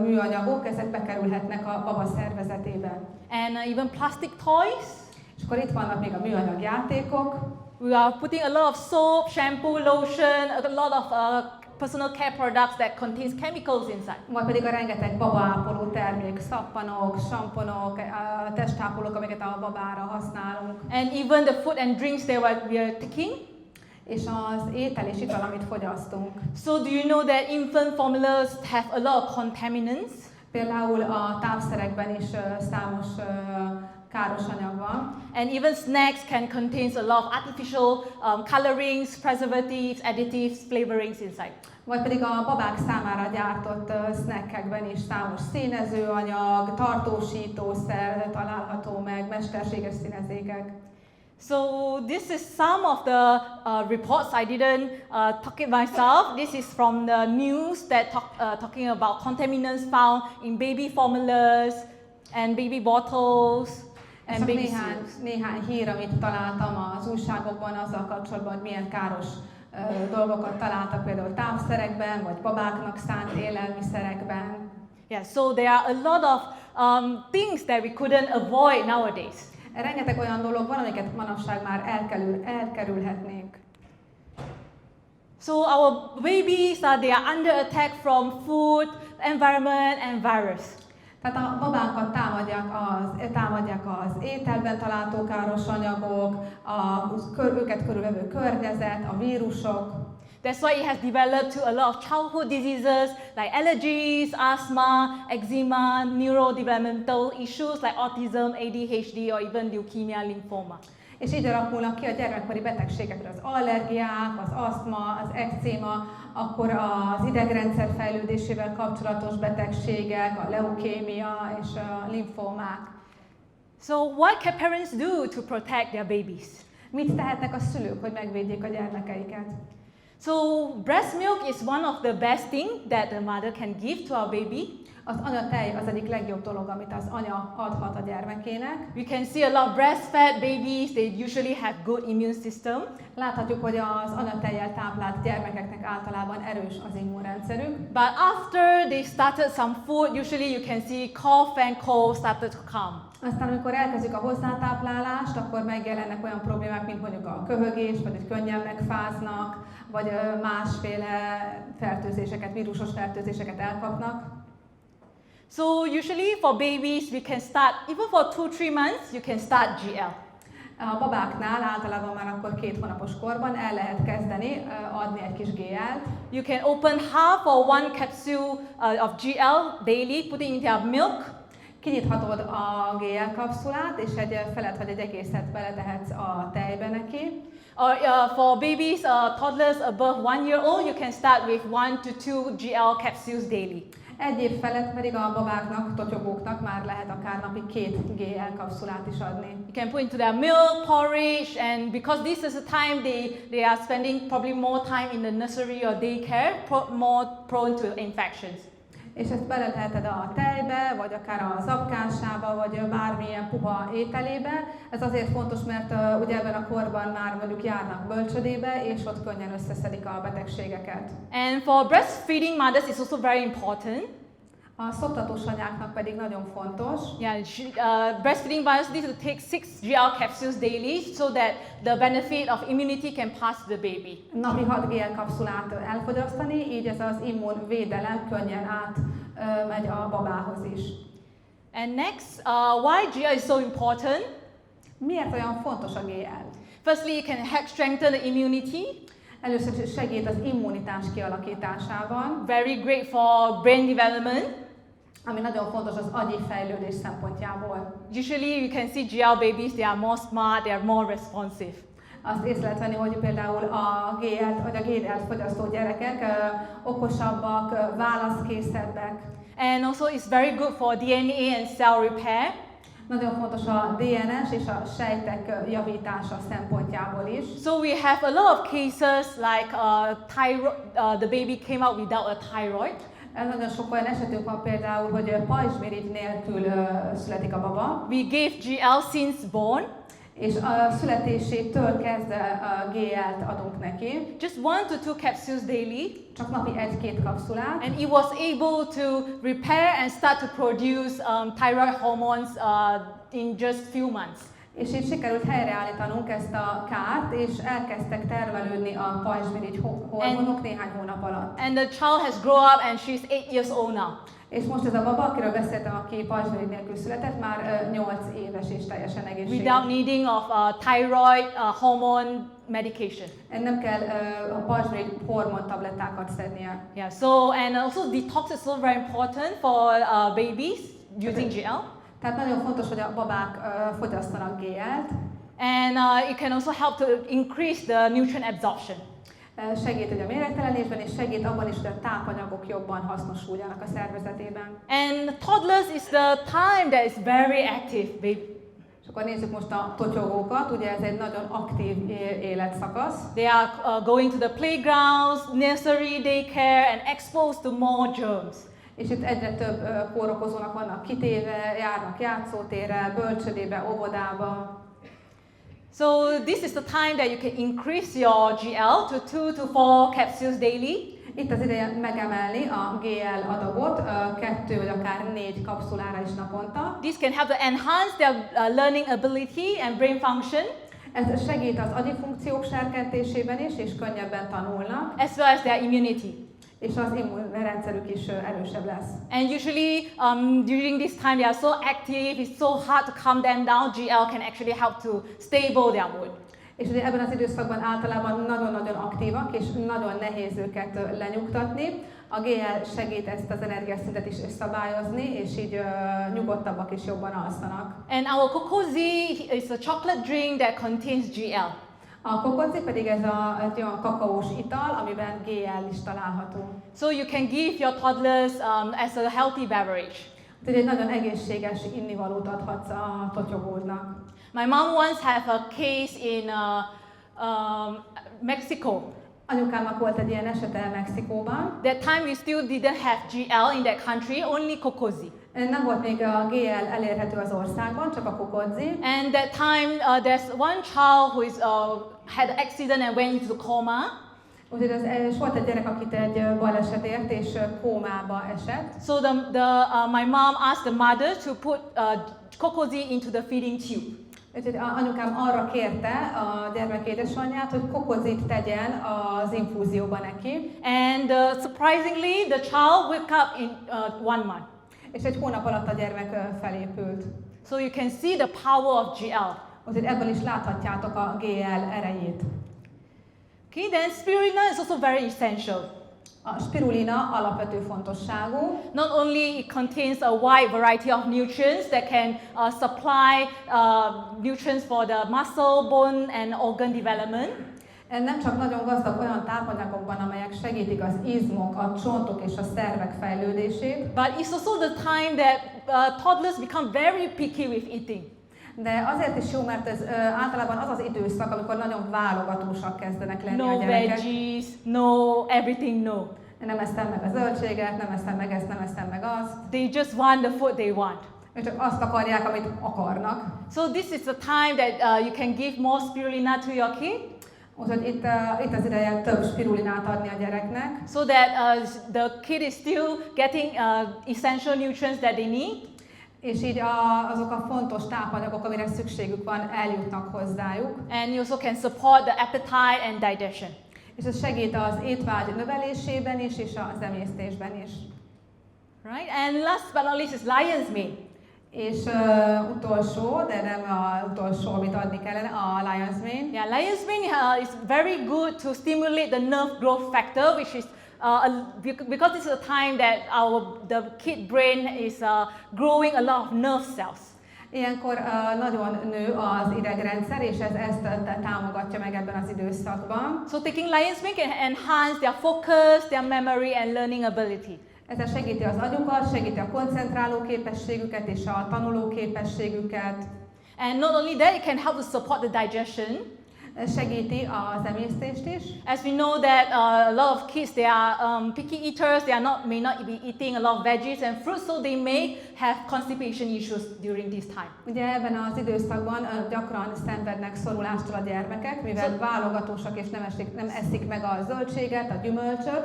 műanyagok, ezek bekerülhetnek a baba szervezetébe. And even plastic toys. És akkor itt vannak még a műanyag játékok. We are putting a lot of soap, shampoo, lotion, a lot of personal care products that contains chemicals inside. Vagy pedig a rengeteg babaápoló termék, szappanok, samponok, testápolók, amiket a babára használunk. And even the food and drinks that we are taking. És az étel és ital, amit fogyasztunk. So do you know that infant formulas have a lot of contaminants? Például a távszerekben is számos káros anyag van. And even snacks can contain a lot of artificial colorings, preservatives, additives, flavorings inside. Vagy pedig a babák számára gyártott snackekben is számos színezőanyag, tartósítószer található meg, mesterséges színezékek. So this is some of the reports. I didn't talk it myself. This is from the news that talking about contaminants found in baby formulas and baby bottles. Ez csak néhány hír, amit találtam az újságokban azzal kapcsolatban, hogy milyen káros dolgokat találtak például távszerekben, vagy babáknak szánt élelmiszerekben. Yeah, so there are a lot of things that we couldn't avoid nowadays. Rengeteg olyan dolog van, amiket manapság már elkerülhetnénk. So our babies they are under attack from food, environment and virus. Tehát a babákat támadják az ételben található káros anyagok, őket körülvevő környezet, a vírusok. That's why it has developed to a lot of childhood diseases like allergies, asthma, eczema, neurodevelopmental issues like autism, ADHD or even leukemia, lymphoma. És így alakulnak ki a gyermekkori betegségekre az allergiák, az asztma, az ekcéma, akkor az idegrendszer fejlődésével kapcsolatos betegségek, a leukémia és a limfómák. So what can parents do to protect their babies? Mit tehetnek a szülők, hogy megvédjék a gyermekeiket? So breast milk is one of the best thing that the mother can give to our baby. Az anyatej az egyik legjobb dolog, amit az anya adhat a gyermekének. We can see a lot of breastfed babies, they usually have good immune system. Láthatjuk, hogy az anyatejjel táplált gyermekeknek általában erős az immunrendszerük. But after they started some food, usually you can see cough and cold started to come. Aztán, amikor elkezdjük a hozzátáplálást, akkor megjelennek olyan problémák, mint mondjuk a köhögés, vagy hogy könnyen megfáznak, vagy másféle fertőzéseket, vírusos fertőzéseket elkapnak. So usually for babies, we can start, even for 2-3 months, you can start GL. A babáknál általában már akkor 2 hónapos korban el lehet kezdeni adni egy kis GL-t. You can open half or one capsule of GL daily, put it in their milk. Kinyithatod a GL kapszulát, és egy felet vagy egy egészet beletehetsz a tejbe neki. Or for babies, toddlers above 1 year old, you can start with 1 to 2 GL capsules daily. 1 év felett pedig a babáknak, totyogóknak már lehet akár napi 2 GL kapszulát is adni. You can put into their milk, porridge, and because this is a time they are spending probably more time in the nursery or daycare, more prone to infections. És ezt bele leheted a tejbe, vagy akár a zapkásába, vagy bármilyen puha ételébe. Ez azért fontos, mert ugye ebben a korban már mondjuk járnak bölcsödébe, és ott könnyen összeszedik a betegségeket. And for breastfeeding mothers, it's also very important. A szoptatós anyáknak pedig nagyon fontos. Yeah, breastfeeding mothers need to take 6 GL capsules daily so that the benefit of immunity can pass to the baby. Napi 6 GL kapszulát elfogyasztani, így ez az immunvédelem könnyen átmegy a babához is. And next, why GL is so important? Miért olyan fontos a GL? Firstly, it can help strengthen the immunity. Először is segít az immunitás kialakításában. Very great for brain development. Ami nagyon fontos az agyi fejlődés szempontjából. Usually you can see GL babies, they are more smart, they are more responsive. Azt észre lehet venni, hogy például a GL-t vagy a GL-t fogyasztó gyerekek okosabbak, válaszkészebbek. And also it's very good for DNA and cell repair. Nagyon fontos a DNS és a sejtek javítása szempontjából is. So we have a lot of cases like the baby came out without a thyroid. Nagyon sok olyan esetünk van például, hogy pajzsmirigy nélkül születik a baba. We gave GL since born. És a születésétől kezdve GL-t adunk neki. Just 1 to 2 capsules daily. Csak napi 1-2 kapszulát. And it was able to repair and start to produce thyroid hormones in just few months. És így sikerült helyreállítanunk ezt a kárt, és elkezdtek termelődni a pajzsmirigy hormonok néhány hónap alatt. And the child has grown up and she's 8 years old now. És most ez a baba, akiről beszéltem, aki pajzsmirigy nélkül született, már 8 éves és teljesen egészséges. Without needing of thyroid hormone medication. Nem kell a pajzsmirigy hormontablettákat szednie. Yeah. So and also detox is also very important for babies using GL. Tehát nagyon fontos, hogy a babák fogyasszanak GL-t. And it can also help to increase the nutrient absorption. Segít ugye a méregtelenésben, és segít abban is, hogy a tápanyagok jobban hasznosuljanak a szervezetében. And toddlers is the time that is very active, baby. És akkor nézzük most a totyogókat, ugye ez egy nagyon aktív életszakasz. They are going to the playgrounds, nursery, daycare, and exposed to more germs. És itt egyre több kórokozónak vannak kitéve, járnak játszótérre, bölcsödébe, óvodába. So this is the time that you can increase your GL to 2 to 4 capsules daily. Itt az ideje megemelni a GL adagot 2 vagy akár 4 kapszulára is naponta. This can help to enhance their learning ability and brain function. Ez segít az agyi funkciók serkentésében is, és könnyebben tanulnak. As well as their immunity. És az immunrendszerük is erősebb lesz. And usually during this time they are so active, it's so hard to calm them down. GL can actually help to stable their mood. És ugye ebben az időszakban általában nagyon-nagyon aktívak, és nagyon nehéz őket lenyugtatni. A GL segít ezt az energiaszintet is szabályozni, és így nyugodtabbak és jobban alszanak. And our Cocozi is a chocolate drink that contains GL. A kokozi pedig ez egy olyan kakaós ital, amiben GL is található. So you can give your toddlers as a healthy beverage. Tehát egy nagyon egészséges innivalót adhatsz a totyogódnak. My mom once had a case in Mexico. Anyukámnak volt egy ilyen esete Mexikóban. That time we still didn't have GL in that country, only Cocozi. Nem volt még a GL elérhető az országban, csak a kokodzi. And that time there's one child who is had an accident and went into coma. Úgyhogy volt egy gyerek, akit egy baleset ért, és kómába esett. So my mom asked the mother to put Cocozi into the feeding tube. Úgyhogy anyukám arra kérte a gyermek édesanyját, hogy kokozit tegyen az infúzióba neki. And surprisingly, the child woke up in 1 month. És egy hónap alatt a gyermek felépült. So you can see the power of GL. Úgyhogy ebből is láthatjátok a GL erejét. Okay, then spirulina is also very essential. A spirulina alapvető fontosságú. Not only it contains a wide variety of nutrients that can supply nutrients for the muscle, bone and organ development. Nem csak nagyon gazdag olyan tápanyagokban, amelyek segítik az izmok, a csontok és a szervek fejlődését. But it's also the time that toddlers become very picky with eating. De azért is jó, mert ez általában az az időszak, amikor nagyon válogatósak kezdenek lenni a No gyerekek. veggies, no everything, no. Nem eszem meg a zöldséget, nem eszem meg ezt, nem eszem meg azt. They just want the food they want. Ők csak azt akarják, amit akarnak. So this is the time that you can give more spirulina to your kid. Úgyhogy itt az ideje több spirulinát adni a gyereknek. So that the kid is still getting essential nutrients that they need. És így azok a fontos tápanyagok, amire szükségük van, eljutnak hozzájuk. And you also can support the appetite and digestion. És ez segít az étvágy növelésében is, és az emésztésben is. Right? And last but not least is lion's mane. És utolsó, de nem az utolsó, amit adni kellene, a lion's mane. Yeah, lion's mane is very good to stimulate the nerve growth factor, which is because this is a time that the kid brain is growing a lot of nerve cells. Ilyenkor nagyon nő az idegrendszer, és ez ezt támogatja meg ebben az időszakban. So taking lion's mane can enhance their focus, their memory and learning ability. Ezzel segíti az agyukat, segíti a koncentráló képességüket és a tanuló képességüket. And not only that, it can help to support the digestion. Segíti az emésztést is. As we know that a lot of kids, they are picky eaters, they may not be eating a lot of veggies and fruits, so they may have constipation issues during this time. Ugye ebben az időszakban gyakran szenvednek szorulástól a gyermekek, mivel válogatósak és nem eszik meg a zöldséget, a gyümölcsöt,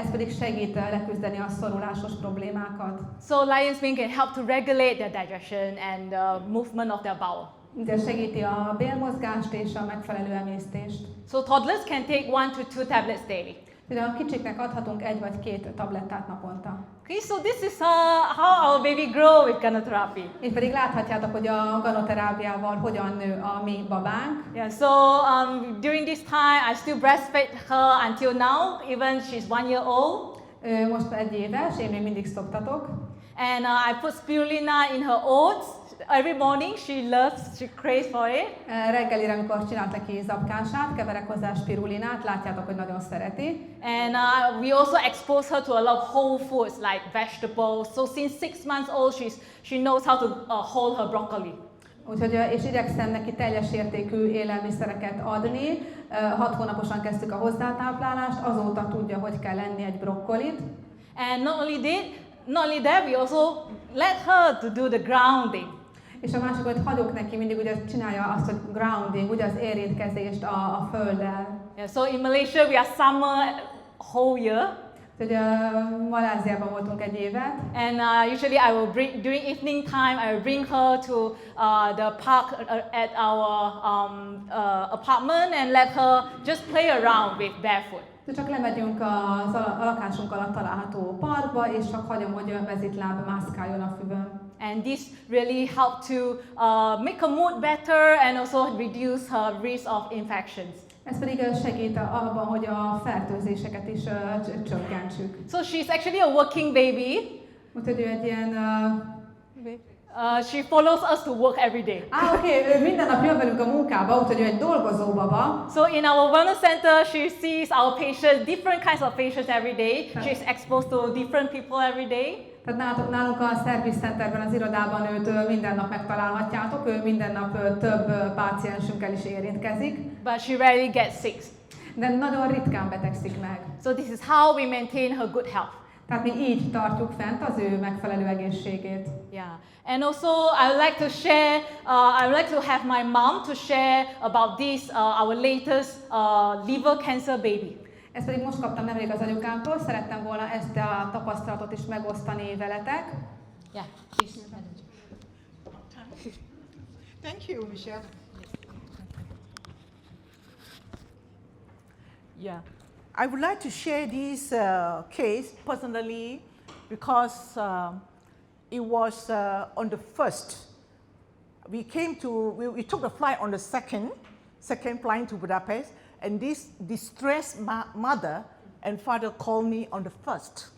ez pedig segít leküzdeni a szorulásos problémákat. So lion's mane can help to regulate their digestion and movement of their bowel. De segíti a bélmozgást és a megfelelő emésztést. So toddlers can take 1 to 2 tablets daily. De a kicsiknek adhatunk 1 vagy 2 tablettát naponta. Okay, so this is how our baby grow with Ganotherapy. Itt pedig láthatjátok, hogy a ganoterápiával hogyan nő a mi babánk. Yeah, so during this time, I still breastfeed her until now, even she's 1 year old. Most 1 éves, én még mindig szoptatok. And I put spirulina in her oats. Every morning she craves for it. Reggelire, amikor csinált neki zapkását, keverek hozzá spirulinát, látjátok, hogy nagyon szereti. And we also expose her to a lot of whole foods like vegetables. So since 6 months old, she knows how to hold her broccoli. Úgyhogy, és igyekszem neki teljes értékű élelmiszereket adni. 6 hónaposan kezdtük a hozzátáplálást, azóta tudja, hogy kell lenni egy brokkolit. And not only that, we also let her to do the grounding. És a másik, hogy hagyok neki mindig, ugye csinálja azt, hogy grounding, ugye az érintkezést a földdel. Yeah, so in Malaysia we are summer whole year. Úgyhogy Maláziában voltunk 1 évet. And usually I will bring, during evening time, I will bring her to the park at our apartment and let her just play around with barefoot. De csak lemegyünk a lakásunk alatt található parkba, és csak hagyom, hogy mezitláb mászkáljon a füvön. And this really helped to make her mood better and also reduce her risk of infections. Ez pedig segít abban, hogy a fertőzéseket is csökkentsük. So she's actually a working baby. Úgyhogy ő egy ilyen... She follows us to work every day. Oké, minden nap jön velünk a munkába, úgyhogy ő egy dolgozó baba. So in our wellness center, she sees our patients, different kinds of patients every day. She's exposed to different people every day. Tehát nálunk a Service Centerben, az irodában őt minden nap megtalálhatjátok, ő minden nap több páciensünkkel is érintkezik. But she rarely gets sick. De nagyon ritkán betegszik meg. So this is how we maintain her good health. Tehát mi így tartjuk fent az ő megfelelő egészségét. Yeah, and also I would like to share. I would like to have my mom to share about this our latest liver cancer baby. Ezt pedig most kaptam nemrég az anyukámtól, szerettem volna ezt a tapasztalatot is megosztani veletek. Yeah, please. Thank you, Michelle. Yeah. I would like to share this case personally because it was on the 1st we took the flight on the second flight to Budapest, and this distressed mother and father called me on the first.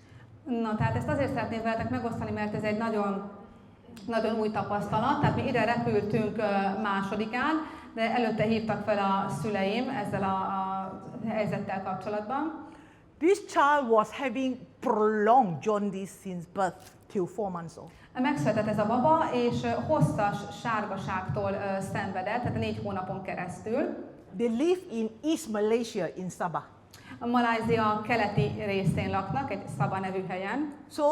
Na, tehát ezt azért szeretném veletek megosztani, mert ez egy nagyon, nagyon új tapasztalat. Tehát mi ide repültünk másodikán, de előtte hívtak fel a szüleim ezzel a helyzettel kapcsolatban. This child was having prolonged jaundice since birth till 4 months old. Megszületett ez a baba, és hosszas sárgaságtól szenvedett, tehát 4 hónapon keresztül. They live in East Malaysia in Sabah. A Malajzia keleti részén laknak, egy Sabah nevű helyen. So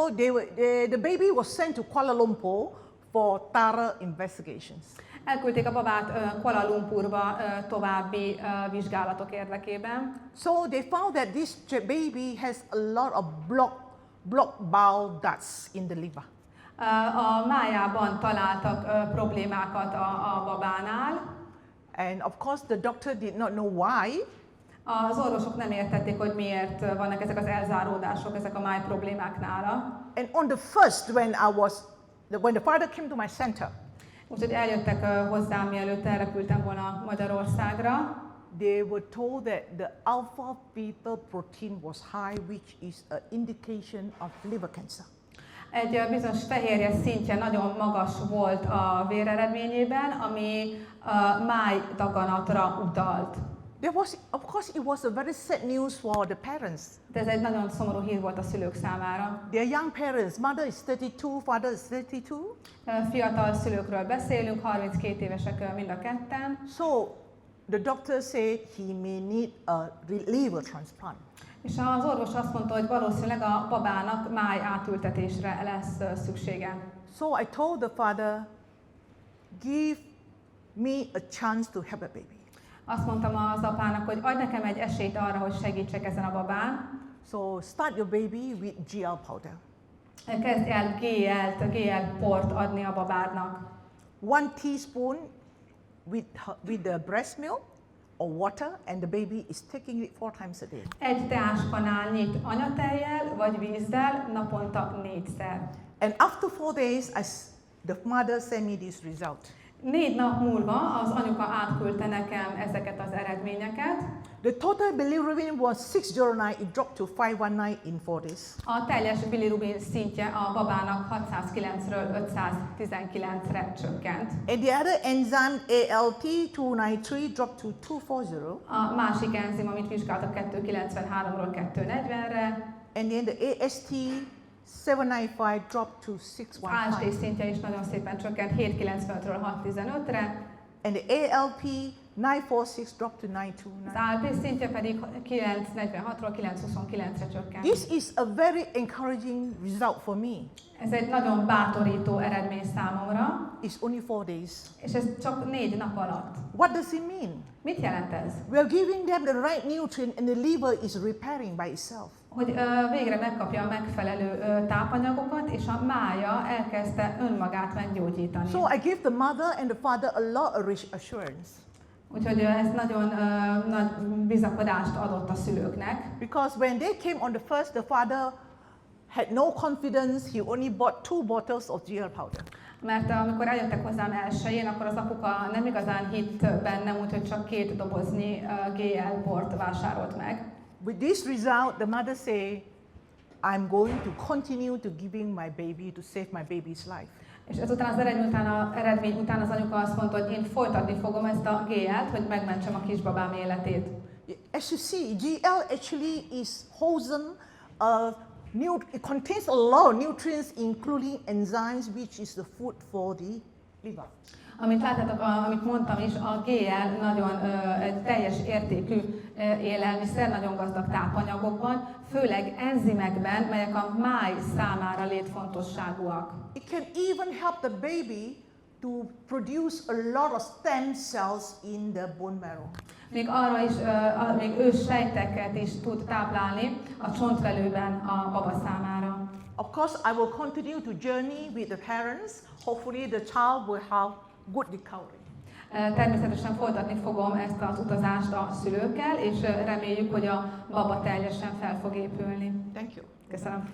the baby was sent to Kuala Lumpur for thorough investigations. Elküldték a babát Kuala Lumpurba további vizsgálatok érdekében. So they found that this baby has a lot of blocked bowel ducts in the liver. A májában találtak problémákat a babánál. And of course the doctor did not know why. Az orvosok nem értették, hogy miért vannak ezek az elzáródások, ezek a máj problémák nála. And on the first, when the father came to my center, Úgyhogy eljöttek hozzám, mielőtt elrepültem volna Magyarországra. they were told that the alpha beta protein was high, which is an indication of liver cancer. Egy bizonyos fehérje szintje nagyon magas volt a véreredményében, ami májdaganatra utalt. Of course, it was a very sad news for the parents. De ez egy nagyon szomorú hír volt a szülők számára. Their young parents, mother is 32, father is 32. Fiatal szülőkről beszélünk, 32 évesek mind a ketten. So the doctor said he may need a liver transplant. És az orvos azt mondta, hogy valószínűleg a babának máj átültetésre lesz szüksége. So I told the father, give me a chance to have a baby. Azt mondtam az apának, hogy adj nekem egy esélyt arra, hogy segítsek ezen a babán. So start your baby with GL powder. Kezdj el GL port adni a babádnak. 1 teaspoon with the breast milk or water, and the baby is taking it 4 times a day. Egy teáskanálnyit anyatejjel vagy vízzel naponta 4-szer. And after 4 days, the mother sent me this result. 4 nap múlva az anyuka átküldte nekem ezeket az eredményeket. The total bilirubin was 609, it dropped to 519 in 4 days. A teljes bilirubin szintje a babának 609-ről 519-re csökkent. And the other enzyme, ALT293, dropped to 240. A másik enzim, amit vizsgáltak, 293-ról 240-re. And then the AST 795 dropped to AST 615. szintje is nagyon szépen csökkent 795-ről 615-re. And the ALP 946 dropped to Az 929. ALP szintje pedig 946-ról 929-re csökkent. This is a very encouraging result for me. Ez egy nagyon bátorító eredmény számomra, It's only 4 days. és ez csak 4 nap alatt. What does it mean? Mit jelent ez? We are giving them the right nutrient and the liver is repairing by itself. Hogy végre megkapja a megfelelő tápanyagokat, és a mája elkezdte önmagát meggyógyítani. So I give the mother and the father a lot of reassurance. Úgyhogy ez nagyon nagy bizakodást adott a szülőknek. Because when they came on the first, the father had no confidence. He only bought 2 bottles of GL powder. Mert amikor eljöttek hozzám elsőjén, akkor az apuka nem igazán hitt bennem, úgyhogy csak 2 doboznyi GL port vásárolt meg. With this result, the mother say, I'm going to continue to giving my baby to save my baby's life. És ezután az eredmény után az anyuka azt mondta, hogy én folytatni fogom ezt a GL-t, hogy megmentsem a kisbabám életét. As you see, GL actually is wholesome. It contains a lot of nutrients, including enzymes, which is the food for the liver. Amit láthatok, amit mondtam is, a GL nagyon egy teljes értékű élelmiszer, nagyon gazdag tápanyagokban, főleg enzimekben, melyek a máj számára létfontosságúak. It can even help the baby to produce a lot of stem cells in the bone marrow. Még arra is, még őssejteket is tud táplálni a csontvelőben a baba számára. Of course, I will continue to journey with the parents. Hopefully the child will have good recovery. Természetesen folytatni fogom ezt az utazást a szülőkkel, és reméljük, hogy a baba teljesen fel fog épülni. Thank you. Köszönöm.